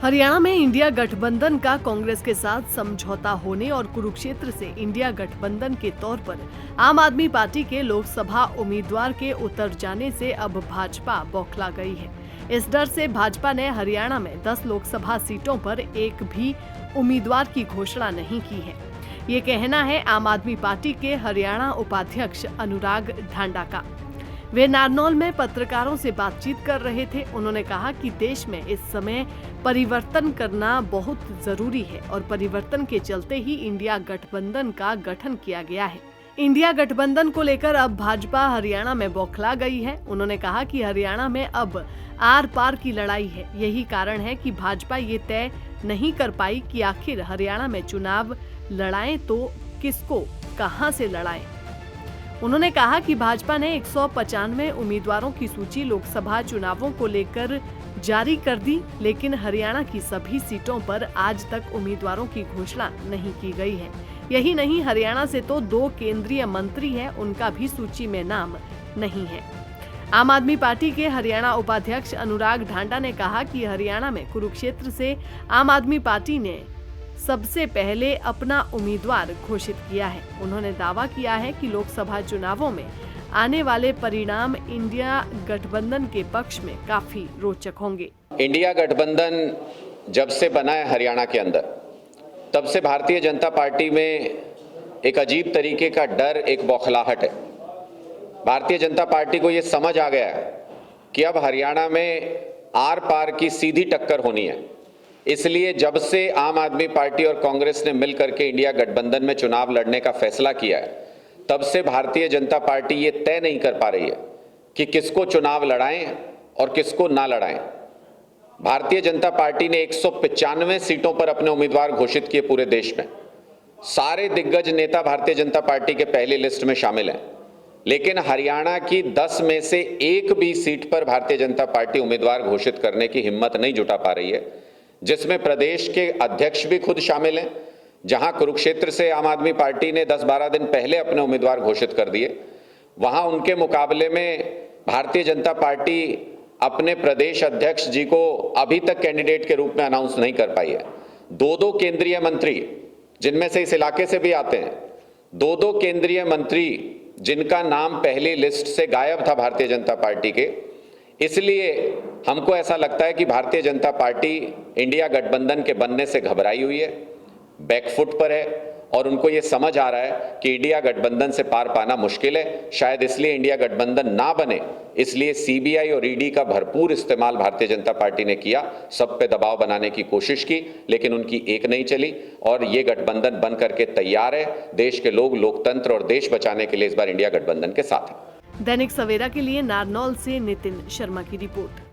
हरियाणा में इंडिया गठबंधन का कांग्रेस के साथ समझौता होने और कुरुक्षेत्र से इंडिया गठबंधन के तौर पर आम आदमी पार्टी के लोकसभा उम्मीदवार के उतर जाने से अब भाजपा बौखला गई है। इस डर से भाजपा ने हरियाणा में 10 लोकसभा सीटों पर एक भी उम्मीदवार की घोषणा नहीं की है। ये कहना है आम आदमी पार्टी के हरियाणा उपाध्यक्ष अनुराग ढांडा का। वे नारनौल में पत्रकारों से बातचीत कर रहे थे। उन्होंने कहा कि देश में इस समय परिवर्तन करना बहुत जरूरी है और परिवर्तन के चलते ही इंडिया गठबंधन का गठन किया गया है। इंडिया गठबंधन को लेकर अब भाजपा हरियाणा में बौखला गई है। उन्होंने कहा कि हरियाणा में अब आर पार की लड़ाई है। यही कारण है कि भाजपा ये तय नहीं कर पाई कि आखिर हरियाणा में चुनाव लड़ाएं तो किसको कहां से लड़ाएं। उन्होंने कहा कि भाजपा ने 195 उम्मीदवारों की सूची लोकसभा चुनावों को लेकर जारी कर दी, लेकिन हरियाणा की सभी सीटों पर आज तक उम्मीदवारों की घोषणा नहीं की गई है। यही नहीं, हरियाणा से तो 2 केंद्रीय मंत्री हैं, उनका भी सूची में नाम नहीं है। आम आदमी पार्टी के हरियाणा उपाध्यक्ष अनुराग ढांडा ने कहा कि हरियाणा में कुरुक्षेत्र से आम आदमी पार्टी ने सबसे पहले अपना उम्मीदवार घोषित किया है। उन्होंने दावा किया है कि लोकसभा चुनावों में आने वाले परिणाम इंडिया गठबंधन के पक्ष में काफी रोचक होंगे। इंडिया गठबंधन जब से बना है हरियाणा के अंदर, तब से भारतीय जनता पार्टी में एक अजीब तरीके का डर, एक बौखलाहट है। भारतीय जनता पार्टी को यह समझ आ गया है कि अब हरियाणा में आर पार की सीधी टक्कर होनी है। इसलिए जब से आम आदमी पार्टी और कांग्रेस ने मिलकर के इंडिया गठबंधन में चुनाव लड़ने का फैसला किया है, तब से भारतीय जनता पार्टी ये तय नहीं कर पा रही है कि किसको चुनाव लड़ाएं और किसको ना लड़ाएं। भारतीय जनता पार्टी ने 195 सीटों पर अपने उम्मीदवार घोषित किए पूरे देश में। सारे दिग्गज नेता भारतीय जनता पार्टी के पहली लिस्ट में शामिल हैं, लेकिन हरियाणा की 10 में से एक भी सीट पर भारतीय जनता पार्टी उम्मीदवार घोषित करने की हिम्मत नहीं जुटा पा रही है, जिसमें प्रदेश के अध्यक्ष भी खुद शामिल हैं। जहां कुरुक्षेत्र से आम आदमी पार्टी ने 10-12 दिन पहले अपने उम्मीदवार घोषित कर दिए, वहां उनके मुकाबले में भारतीय जनता पार्टी अपने प्रदेश अध्यक्ष जी को अभी तक कैंडिडेट के रूप में अनाउंस नहीं कर पाई है। 2 केंद्रीय मंत्री, जिनमें से इस इलाके से भी आते हैं, 2 केंद्रीय मंत्री जिनका नाम पहली लिस्ट से गायब था भारतीय जनता पार्टी के। इसलिए हमको ऐसा लगता है कि भारतीय जनता पार्टी इंडिया गठबंधन के बनने से घबराई हुई है, बैकफुट पर है और उनको ये समझ आ रहा है कि इंडिया गठबंधन से पार पाना मुश्किल है। शायद इसलिए इंडिया गठबंधन ना बने, इसलिए सीबीआई और ईडी का भरपूर इस्तेमाल भारतीय जनता पार्टी ने किया, सब पे दबाव बनाने की कोशिश की, लेकिन उनकी एक नहीं चली और ये गठबंधन बन करके तैयार है। देश के लोग लोकतंत्र और देश बचाने के लिए इस बार इंडिया गठबंधन के साथ है। दैनिक सवेरा के लिए नारनौल से नितिन शर्मा की रिपोर्ट।